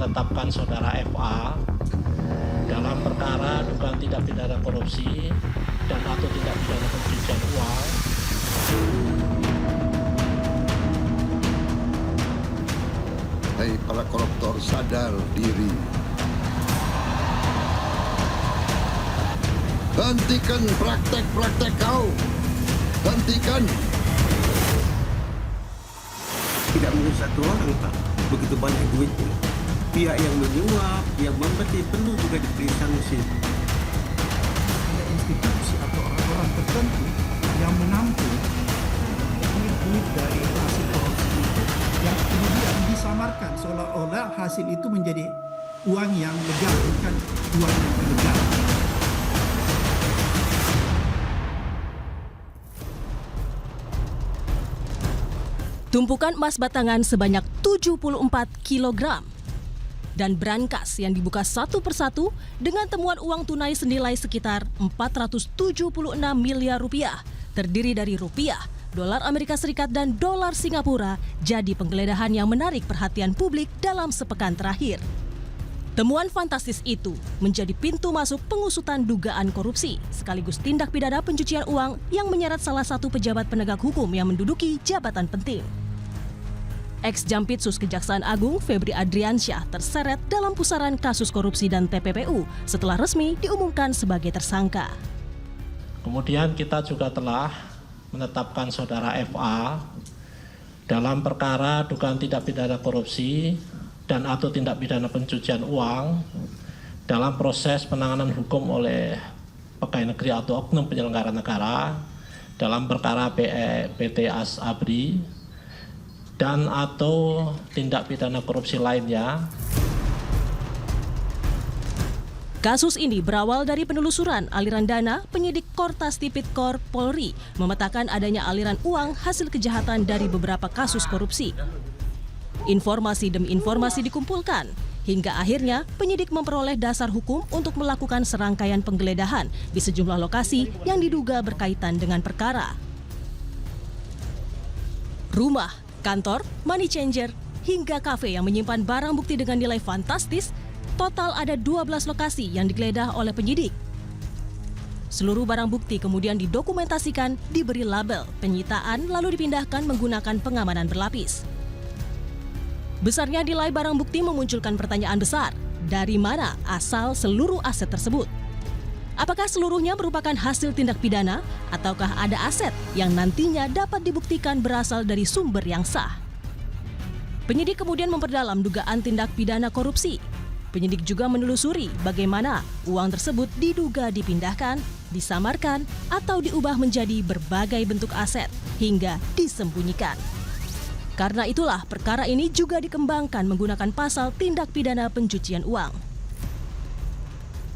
menetapkan saudara FA dalam perkara dugaan tindak pidana korupsi dan atau tindak pidana pencucian uang. Hai para koruptor, sadar diri. Hentikan praktek-praktek kau. Hentikan. Tidak mungkin satu orang, Pak. Begitu banyak duitnya. Pihak yang menyuap, yang memberi perlu juga diberi sanksi. Ada institusi atau orang-orang tertentu yang menampung duit dari hasil korupsi itu yang kemudian disamarkan seolah-olah hasil itu menjadi uang yang legal, bukan uang yang ilegal. Tumpukan emas batangan sebanyak 74 kg dan brankas yang dibuka satu persatu dengan temuan uang tunai senilai sekitar 476 miliar rupiah terdiri dari rupiah, dolar Amerika Serikat dan dolar Singapura jadi penggeledahan yang menarik perhatian publik dalam sepekan terakhir. Temuan fantastis itu menjadi pintu masuk pengusutan dugaan korupsi sekaligus tindak pidana pencucian uang yang menyeret salah satu pejabat penegak hukum yang menduduki jabatan penting. Ex-Jampitsus Kejaksaan Agung Febri Adriansyah terseret dalam pusaran kasus korupsi dan TPPU setelah resmi diumumkan sebagai tersangka. Kemudian kita juga telah menetapkan saudara FA dalam perkara dugaan tindak pidana korupsi dan atau tindak pidana pencucian uang dalam proses penanganan hukum oleh pegawai negeri atau oknum penyelenggara negara dalam perkara PT Asabri dan atau tindak pidana korupsi lainnya. Kasus ini berawal dari penelusuran aliran dana penyidik Kortas Tipikor Polri memetakan adanya aliran uang hasil kejahatan dari beberapa kasus korupsi. Informasi demi informasi dikumpulkan, hingga akhirnya penyidik memperoleh dasar hukum untuk melakukan serangkaian penggeledahan di sejumlah lokasi yang diduga berkaitan dengan perkara. Rumah, kantor, money changer, hingga kafe yang menyimpan barang bukti dengan nilai fantastis, total ada 12 lokasi yang digeledah oleh penyidik. Seluruh barang bukti kemudian didokumentasikan, diberi label penyitaan lalu dipindahkan menggunakan pengamanan berlapis. Besarnya nilai barang bukti memunculkan pertanyaan besar, dari mana asal seluruh aset tersebut? Apakah seluruhnya merupakan hasil tindak pidana ataukah ada aset yang nantinya dapat dibuktikan berasal dari sumber yang sah? Penyidik kemudian memperdalam dugaan tindak pidana korupsi. Penyidik juga menelusuri bagaimana uang tersebut diduga dipindahkan, disamarkan, atau diubah menjadi berbagai bentuk aset hingga disembunyikan. Karena itulah perkara ini juga dikembangkan menggunakan pasal tindak pidana pencucian uang.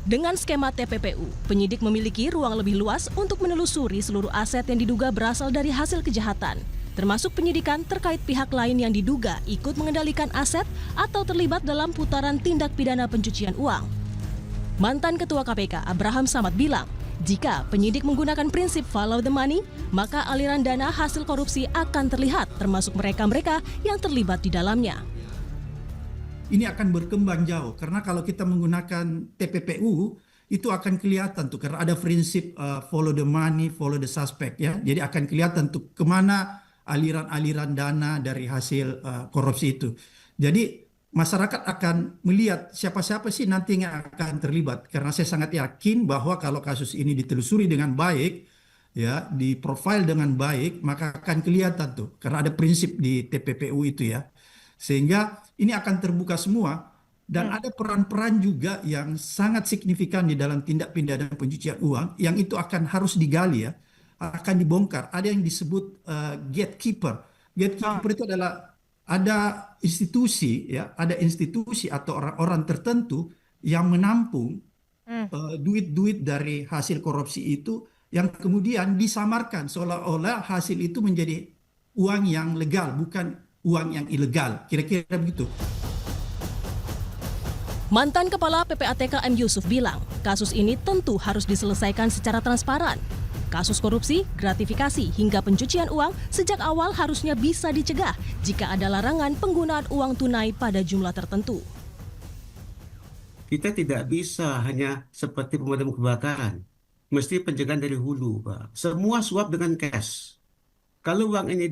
Dengan skema TPPU, penyidik memiliki ruang lebih luas untuk menelusuri seluruh aset yang diduga berasal dari hasil kejahatan, termasuk penyidikan terkait pihak lain yang diduga ikut mengendalikan aset atau terlibat dalam putaran tindak pidana pencucian uang. Mantan Ketua KPK Abraham Samad bilang, jika penyidik menggunakan prinsip follow the money, maka aliran dana hasil korupsi akan terlihat, termasuk mereka-mereka yang terlibat di dalamnya. Ini akan berkembang jauh karena kalau kita menggunakan TPPU itu akan kelihatan tuh karena ada prinsip follow the money, follow the suspect ya. Jadi akan kelihatan tuh kemana aliran-aliran dana dari hasil korupsi itu. Jadi masyarakat akan melihat siapa-siapa sih nantinya akan terlibat. Karena saya sangat yakin bahwa kalau kasus ini ditelusuri dengan baik, ya, diprofil dengan baik, maka akan kelihatan tuh. Karena ada prinsip di TPPU itu ya. Sehingga ini akan terbuka semua. Dan ada peran-peran juga yang sangat signifikan di dalam tindak pidana pencucian uang, yang itu akan harus digali ya, akan dibongkar. Ada yang disebut gatekeeper. Gatekeeper itu adalah ada institusi ya, ada institusi atau orang-orang tertentu yang menampung duit-duit dari hasil korupsi itu yang kemudian disamarkan seolah-olah hasil itu menjadi uang yang legal, bukan uang yang ilegal. Kira-kira begitu. Mantan Kepala PPATK M. Yusuf bilang, kasus ini tentu harus diselesaikan secara transparan. Kasus korupsi, gratifikasi, hingga pencucian uang sejak awal harusnya bisa dicegah jika ada larangan penggunaan uang tunai pada jumlah tertentu. Kita tidak bisa hanya seperti pemadam kebakaran. Mesti pencegahan dari hulu, Pak. Semua suap dengan cash. Kalau uang ini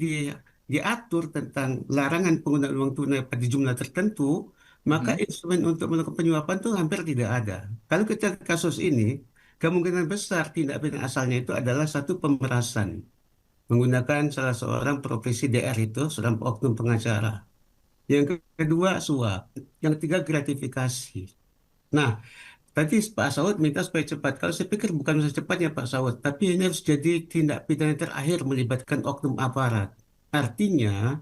diatur tentang larangan penggunaan uang tunai pada jumlah tertentu, maka instrumen untuk melakukan penyuapan itu hampir tidak ada. Kalau kita kasus ini, kemungkinan besar tindak pidana asalnya itu adalah satu pemerasan. Menggunakan salah seorang profesi DR itu, seorang oknum pengacara. Yang kedua, suap. Yang ketiga, gratifikasi. Nah, tadi Pak Saud minta supaya cepat. Kalau saya pikir bukan masa cepatnya Pak Saud, tapi ini harus jadi tindak pidana terakhir melibatkan oknum aparat. Artinya,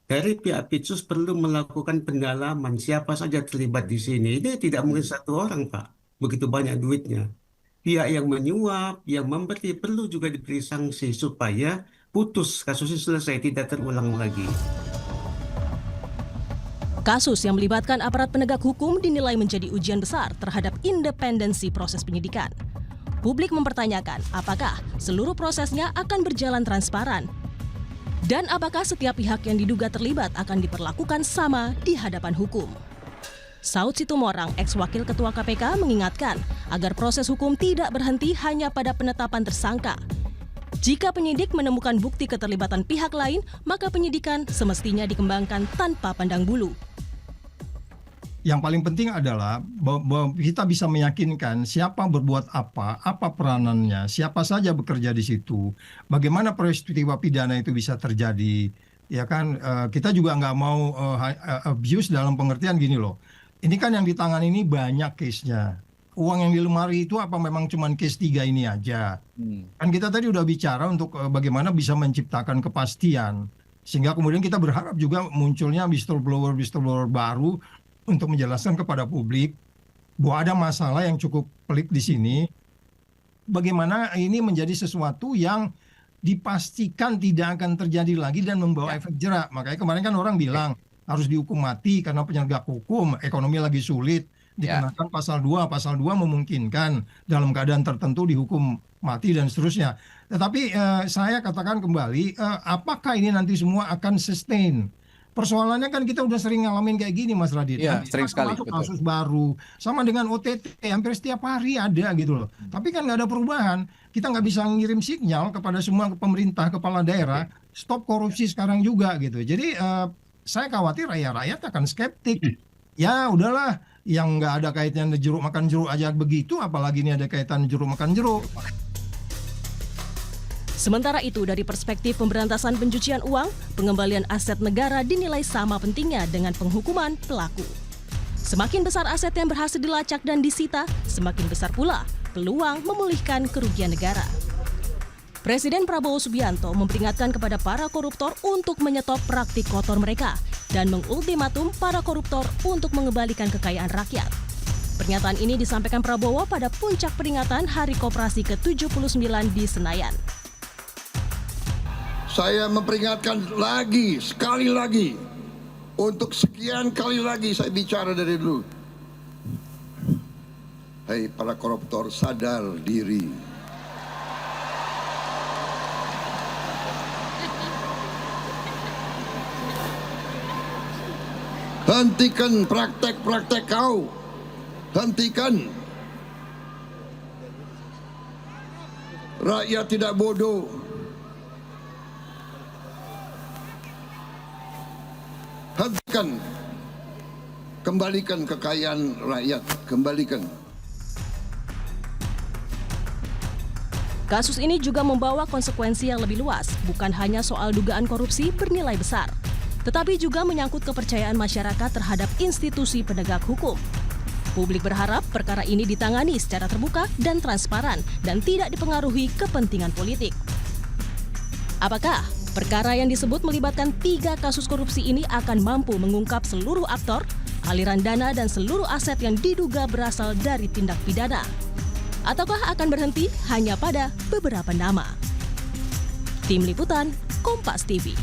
dari pihak Pitsus perlu melakukan pendalaman siapa saja terlibat di sini. Ini tidak mungkin satu orang, Pak. Begitu banyak duitnya. Pihak yang menyuap, yang memberi perlu juga diberi sanksi supaya putus kasusnya selesai, tidak terulang lagi. Kasus yang melibatkan aparat penegak hukum dinilai menjadi ujian besar terhadap independensi proses penyidikan. Publik mempertanyakan apakah seluruh prosesnya akan berjalan transparan dan apakah setiap pihak yang diduga terlibat akan diperlakukan sama di hadapan hukum. Saud Situmorang, ex-wakil Ketua KPK, mengingatkan agar proses hukum tidak berhenti hanya pada penetapan tersangka. Jika penyidik menemukan bukti keterlibatan pihak lain, maka penyidikan semestinya dikembangkan tanpa pandang bulu. Yang paling penting adalah bahwa kita bisa meyakinkan siapa berbuat apa peranannya, siapa saja bekerja di situ, bagaimana peristiwa pidana itu bisa terjadi. Ya kan, kita juga nggak mau abuse dalam pengertian gini loh. Ini kan yang di tangan ini banyak case-nya. Uang yang di lemari itu apa memang cuma case 3 ini aja? Kan kita tadi udah bicara untuk bagaimana bisa menciptakan kepastian. Sehingga kemudian kita berharap juga munculnya whistleblower baru untuk menjelaskan kepada publik bahwa ada masalah yang cukup pelik di sini. Bagaimana ini menjadi sesuatu yang dipastikan tidak akan terjadi lagi dan membawa efek jerak. Makanya kemarin kan orang bilang harus dihukum mati karena penegak hukum, ekonomi lagi sulit, dikenakan pasal 2 memungkinkan dalam keadaan tertentu dihukum mati dan seterusnya. Tetapi saya katakan kembali, apakah ini nanti semua akan sustain? Persoalannya kan kita udah sering ngalamin kayak gini Mas Radit. Iya, sering sekali. Kasus baru, sama dengan OTT, hampir setiap hari ada gitu loh. Tapi kan nggak ada perubahan. Kita nggak bisa ngirim sinyal kepada semua pemerintah, kepala daerah, stop korupsi sekarang juga gitu. Jadi saya khawatir rakyat akan skeptik. Ya udahlah, yang nggak ada kaitannya jeruk makan jeruk aja begitu, apalagi ini ada kaitan jeruk makan jeruk. Sementara itu, dari perspektif pemberantasan pencucian uang, pengembalian aset negara dinilai sama pentingnya dengan penghukuman pelaku. Semakin besar aset yang berhasil dilacak dan disita, semakin besar pula peluang memulihkan kerugian negara. Presiden Prabowo Subianto memperingatkan kepada para koruptor untuk menyetop praktik kotor mereka dan mengultimatum para koruptor untuk mengembalikan kekayaan rakyat. Pernyataan ini disampaikan Prabowo pada puncak peringatan Hari Koperasi ke-79 di Senayan. Saya memperingatkan lagi, sekali lagi, untuk sekian kali lagi saya bicara dari dulu. Hei para koruptor, sadar diri. Hentikan praktek-praktek kau. Hentikan. Rakyat tidak bodoh. Hentikan. Kembalikan kekayaan rakyat. Kembalikan. Kasus ini juga membawa konsekuensi yang lebih luas, bukan hanya soal dugaan korupsi bernilai besar, tetapi juga menyangkut kepercayaan masyarakat terhadap institusi penegak hukum. Publik berharap perkara ini ditangani secara terbuka dan transparan dan tidak dipengaruhi kepentingan politik. Apakah perkara yang disebut melibatkan 3 kasus korupsi ini akan mampu mengungkap seluruh aktor, aliran dana dan seluruh aset yang diduga berasal dari tindak pidana? Ataukah akan berhenti hanya pada beberapa nama? Tim Liputan, Kompas TV.